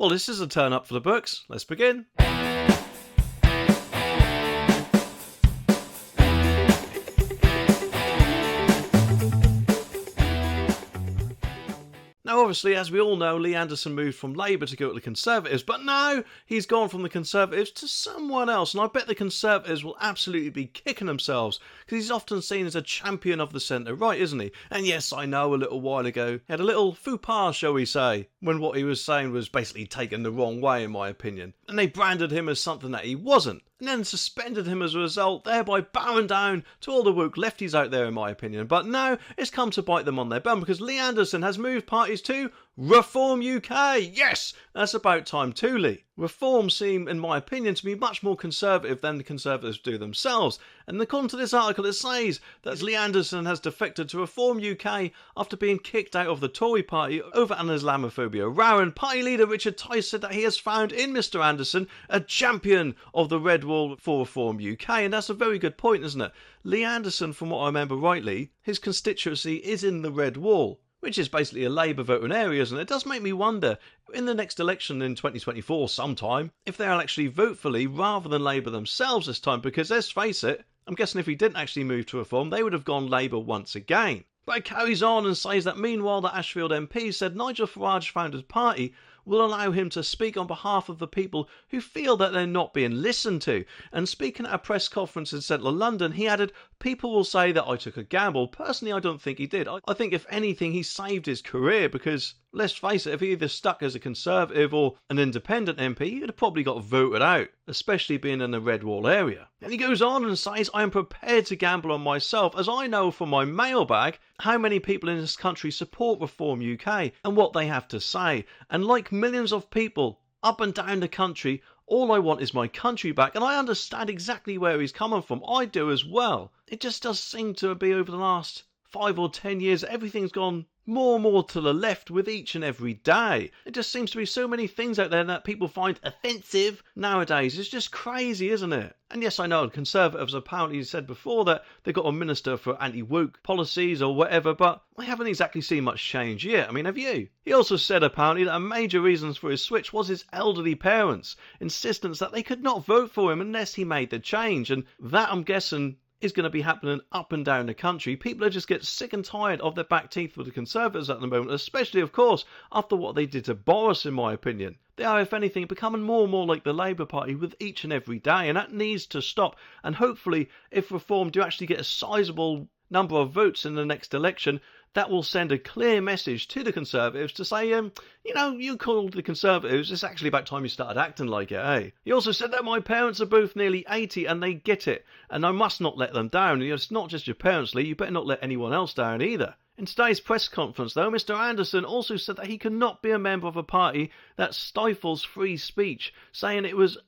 Well, this is a turn up for the books. Let's begin. Now, obviously, as we all know, Lee Anderson moved from Labour to go to the Conservatives, but now he's gone from the Conservatives to someone else, and I bet the Conservatives will absolutely be kicking themselves, because he's often seen as a champion of the centre-right, isn't he? And yes, I know a little while ago, he had a little faux pas, shall we say, when what he was saying was basically taken the wrong way, in my opinion, and they branded him as something that he wasn't, and then suspended him as a result, thereby bowing down to all the woke lefties out there, in my opinion. But now it's come to bite them on their bum, because Lee Anderson has moved parties to Reform UK. Yes, that's about time too, Lee. Reform seem, in my opinion, to be much more conservative than the Conservatives do themselves. And according to this article, it says that Lee Anderson has defected to Reform UK after being kicked out of the Tory party over an Islamophobia row. And party leader Richard Tice said that he has found in Mr Anderson a champion of the Red Wall for Reform UK. And that's a very good point, isn't it? Lee Anderson, from what I remember rightly, his constituency is in the Red Wall, which is basically a Labour voting area, and it does make me wonder, in the next election in 2024 sometime, if they'll actually vote for Lee rather than Labour themselves this time, because let's face it, I'm guessing if he didn't actually move to Reform, they would have gone Labour once again. But it carries on and says that meanwhile the Ashfield MP said Nigel Farage found his party will allow him to speak on behalf of the people who feel that they're not being listened to. And speaking at a press conference in central London, he added, people will say that I took a gamble. Personally, I don't think he did. I think if anything, he saved his career, because let's face it, if he either stuck as a Conservative or an independent MP, he'd have probably got voted out, especially being in the Red Wall area. And he goes on and says, I am prepared to gamble on myself, as I know from my mailbag how many people in this country support Reform UK and what they have to say. And like millions of people up and down the country, all I want is my country back, and I understand exactly where he's coming from. I do as well. It just does seem to be over the last 5 or 10 years, everything's gone more and more to the left with each and every day. It just seems to be so many things out there that people find offensive nowadays. It's just crazy, isn't it? And yes, I know Conservatives apparently said before that they've got a minister for anti-woke policies or whatever, but I haven't exactly seen much change yet. I mean, have you? He also said apparently that a major reason for his switch was his elderly parents' insistence that they could not vote for him unless he made the change, and that, I'm guessing, is going to be happening up and down the country. People are just get sick and tired of their back teeth with the Conservatives at the moment, especially, of course, after what they did to Boris, in my opinion. They are, if anything, becoming more and more like the Labour Party with each and every day, and that needs to stop. And hopefully, if Reform do actually get a sizable number of votes in the next election, that will send a clear message to the Conservatives to say, you called the Conservatives, it's actually about time you started acting like it, eh? He also said that my parents are both nearly 80 and they get it, and I must not let them down. It's not just your parents, Lee, you better not let anyone else down either. In today's press conference, though, Mr Anderson also said that he cannot be a member of a party that stifles free speech, saying it was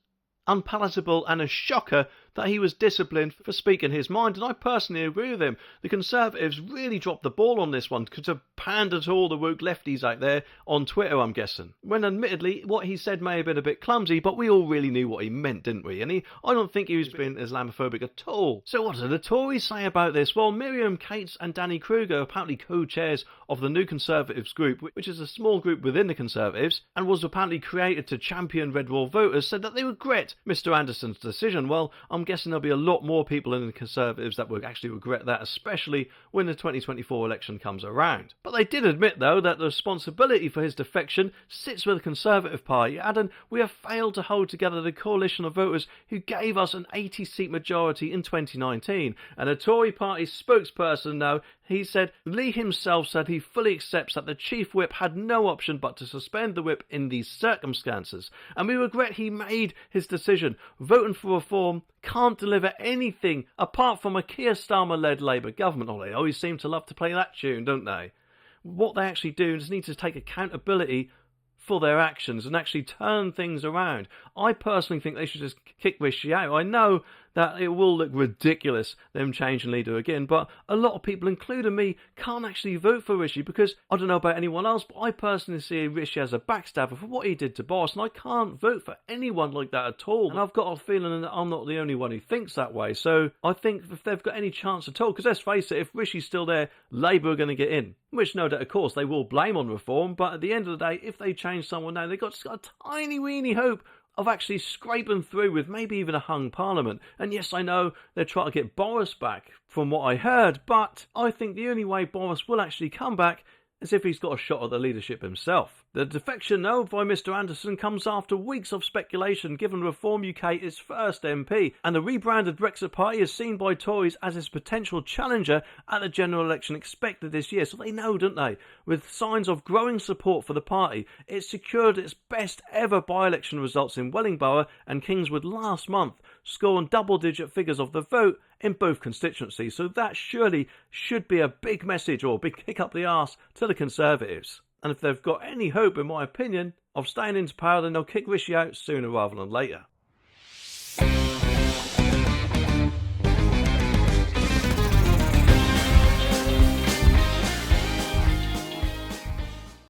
unpalatable and a shocker that he was disciplined for speaking his mind, and I personally agree with him. The Conservatives really dropped the ball on this one to pander to all the woke lefties out there on Twitter, I'm guessing. When admittedly, what he said may have been a bit clumsy, but we all really knew what he meant, didn't we? And I don't think he was being Islamophobic at all. So what do the Tories say about this? Well, Miriam Cates and Danny Kruger, apparently co-chairs of the New Conservatives group, which is a small group within the Conservatives, and was apparently created to champion Red Wall voters, said that they regret Mr Anderson's decision. Well, I'm guessing there'll be a lot more people in the Conservatives that will actually regret that, especially when the 2024 election comes around. But they did admit, though, that the responsibility for his defection sits with the Conservative Party, adding, we have failed to hold together the coalition of voters who gave us an 80-seat majority in 2019. And a Tory party spokesperson now, he said, Lee himself said he fully accepts that the Chief Whip had no option but to suspend the whip in these circumstances. And we regret he made his decision. Voting for Reform can't deliver anything apart from a Keir Starmer-led Labour government. Oh, they always seem to love to play that tune, don't they? What they actually do is need to take accountability for their actions and actually turn things around. I personally think they should just kick Rishi out. I know that it will look ridiculous them changing leader again, but a lot of people, including me, can't actually vote for Rishi because I don't know about anyone else, but I personally see Rishi as a backstabber for what he did to Boris, and I can't vote for anyone like that at all. And I've got a feeling that I'm not the only one who thinks that way. So I think if they've got any chance at all, because let's face it, if Rishi's still there, Labour are going to get in. Which no doubt, of course, they will blame on reform, but at the end of the day, if they change someone now, they've got just got a tiny weeny hope of actually scraping through with maybe even a hung parliament. And yes, I know they're trying to get Boris back, from what I heard, but I think the only way Boris will actually come back is if he's got a shot at the leadership himself. The defection, though, by Mr Anderson comes after weeks of speculation, given Reform UK its first MP, and the rebranded Brexit Party is seen by Tories as its potential challenger at the general election expected this year. So they know, don't they? With signs of growing support for the party, it secured its best ever by-election results in Wellingborough and Kingswood last month, scoring double-digit figures of the vote in both constituencies. So that surely should be a big message or a big kick up the arse to the Conservatives. And if they've got any hope, in my opinion, of staying into power, then they'll kick Rishi out sooner rather than later.